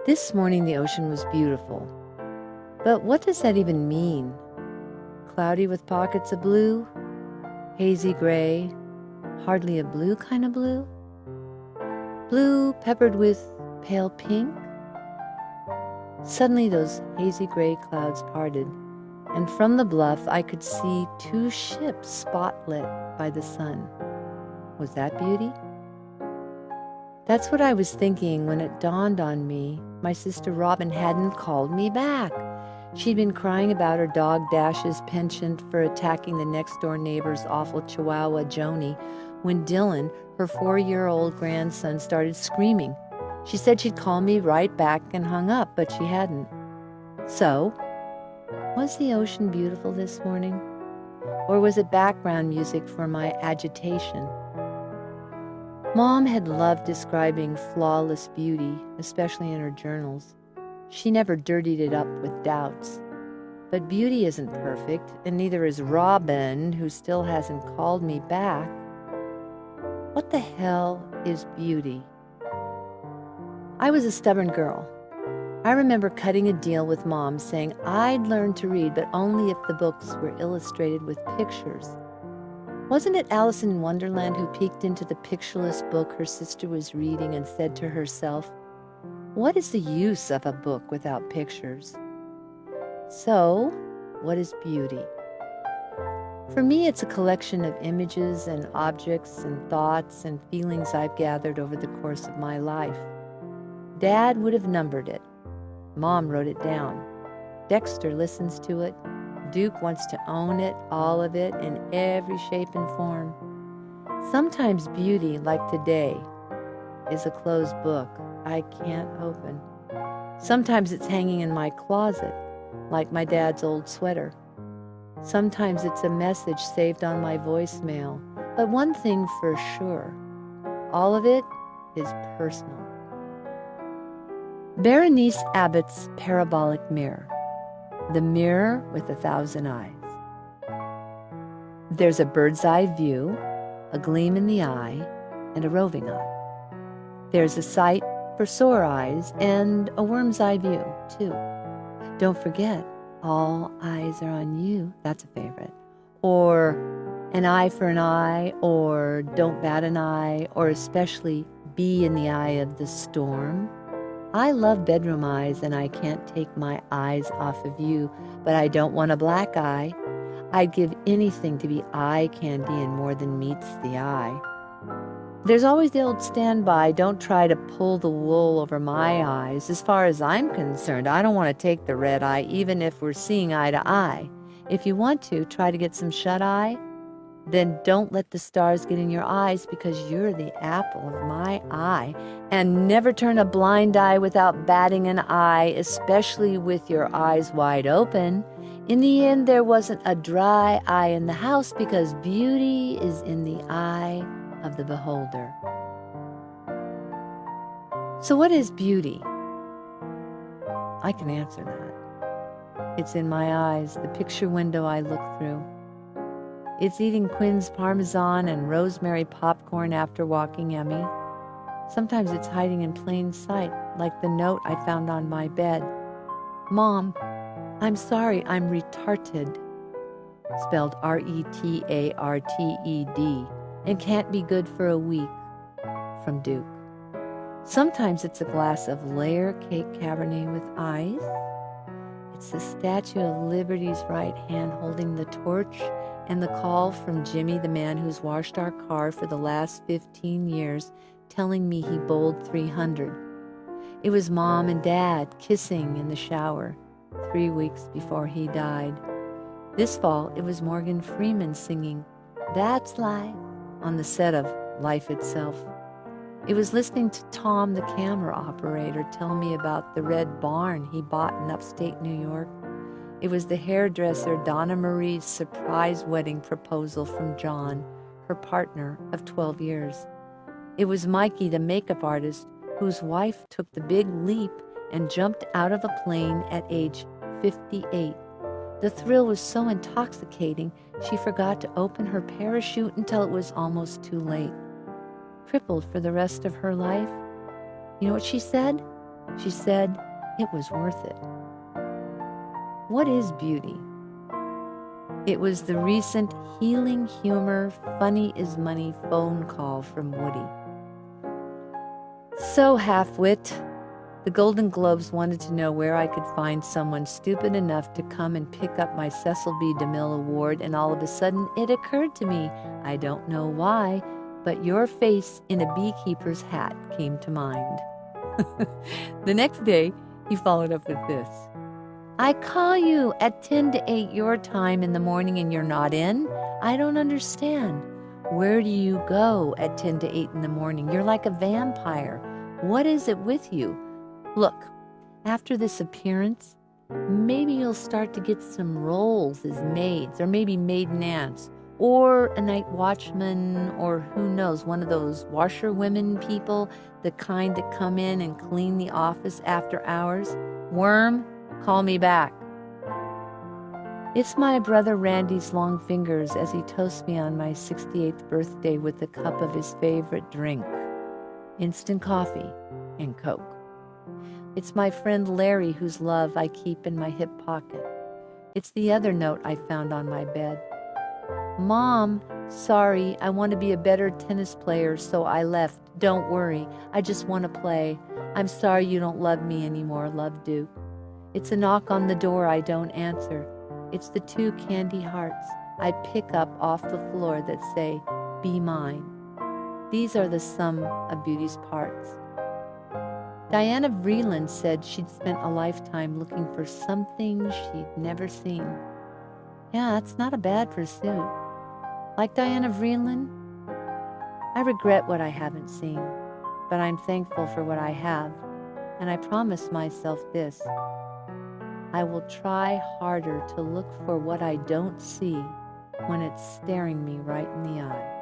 This morning the ocean was beautiful. But what does that even mean? Cloudy with pockets of blue? Hazy gray? Hardly a blue kind of blue? Blue peppered with pale pink? Suddenly those hazy gray clouds parted, and from the bluff I could see two ships spotlit by the sun. Was that beauty? That's what I was thinking when it dawned on me my sister Robin hadn't called me back. She'd been crying about her dog Dash's penchant for attacking the next-door neighbor's awful chihuahua Joni when Dylan, her 4-year-old grandson, started screaming. She said she'd call me right back and hung up, but she hadn't. So, was the ocean beautiful this morning? Or was it background music for my agitation? Mom had loved describing flawless beauty, especially in her journals. She never dirtied it up with doubts. But beauty isn't perfect, and neither is Robin, who still hasn't called me back. What the hell is beauty? I was a stubborn girl. I remember cutting a deal with Mom saying I'd learn to read, but only if the books were illustrated with pictures. Wasn't it Alice in Wonderland who peeked into the pictureless book her sister was reading and said to herself, "What is the use of a book without pictures?" So, what is beauty? For me, it's a collection of images and objects and thoughts and feelings I've gathered over the course of my life. Dad would have numbered it. Mom wrote it down. Dexter listens to it. Duke wants to own it, all of it, in every shape and form. Sometimes beauty, like today, is a closed book I can't open. Sometimes it's hanging in my closet, like my dad's old sweater. Sometimes it's a message saved on my voicemail. But one thing for sure, all of it is personal. Berenice Abbott's Parabolic Mirror. The mirror with 1,000 eyes. There's a bird's eye view, a gleam in the eye, and a roving eye. There's a sight for sore eyes and a worm's eye view, too. Don't forget, all eyes are on you. That's a favorite. Or an eye for an eye, or don't bat an eye, or especially be in the eye of the storm. I love bedroom eyes, and I can't take my eyes off of you, but I don't want a black eye. I'd give anything to be eye candy and more than meets the eye. There's always the old standby, don't try to pull the wool over my eyes. As far as I'm concerned, I don't want to take the red eye, even if we're seeing eye to eye. If you want to, try to get some shut-eye. Then don't let the stars get in your eyes, because you're the apple of my eye. And never turn a blind eye without batting an eye, especially with your eyes wide open. In the end, there wasn't a dry eye in the house, because beauty is in the eye of the beholder. So what is beauty? I can answer that. It's in my eyes, the picture window I look through. It's eating Quinn's Parmesan and rosemary popcorn after walking Emmy. Sometimes it's hiding in plain sight, like the note I found on my bed. "Mom, I'm sorry I'm retarded," spelled R-E-T-A-R-T-E-D, and can't be good for a week, from Duke. Sometimes it's a glass of layer cake Cabernet with ice. It's the Statue of Liberty's right hand holding the torch, and the call from Jimmy, the man who's washed our car for the last 15 years, telling me he bowled 300. It was Mom and Dad kissing in the shower 3 weeks before he died. This fall, it was Morgan Freeman singing "That's Life" on the set of Life Itself. It was listening to Tom, the camera operator, tell me about the red barn he bought in upstate New York. It was the hairdresser Donna Marie's surprise wedding proposal from John, her partner of 12 years. It was Mikey, the makeup artist, whose wife took the big leap and jumped out of a plane at age 58. The thrill was so intoxicating, she forgot to open her parachute until it was almost too late. Crippled for the rest of her life. You know what she said? She said it was worth it. What is beauty? It was the recent healing humor, funny is money phone call from Woody. So, half-wit, the Golden Globes wanted to know where I could find someone stupid enough to come and pick up my Cecil B. DeMille Award, and all of a sudden it occurred to me, I don't know why, but your face in a beekeeper's hat came to mind. The next day, he followed up with this. I call you at 10 to 8 your time in the morning and you're not in? I don't understand. Where do you go at 10 to 8 in the morning? You're like a vampire. What is it with you? Look, after this appearance, maybe you'll start to get some roles as maids, or maybe maiden aunts, or a night watchman, or who knows, one of those washerwomen people, the kind that come in and clean the office after hours. Worm, call me back. It's my brother Randy's long fingers as he toasts me on my 68th birthday with a cup of his favorite drink, instant coffee and Coke. It's my friend Larry whose love I keep in my hip pocket. It's the other note I found on my bed. Mom, sorry, I want to be a better tennis player, so I left. Don't worry, I just want to play. I'm sorry you don't love me anymore, love Duke. It's a knock on the door I don't answer. It's the 2 candy hearts I pick up off the floor that say, be mine. These are the sum of beauty's parts. Diana Vreeland said she'd spent a lifetime looking for something she'd never seen. Yeah, that's not a bad pursuit. Like Diana Vreeland, I regret what I haven't seen, but I'm thankful for what I have, and I promise myself this. I will try harder to look for what I don't see when it's staring me right in the eye.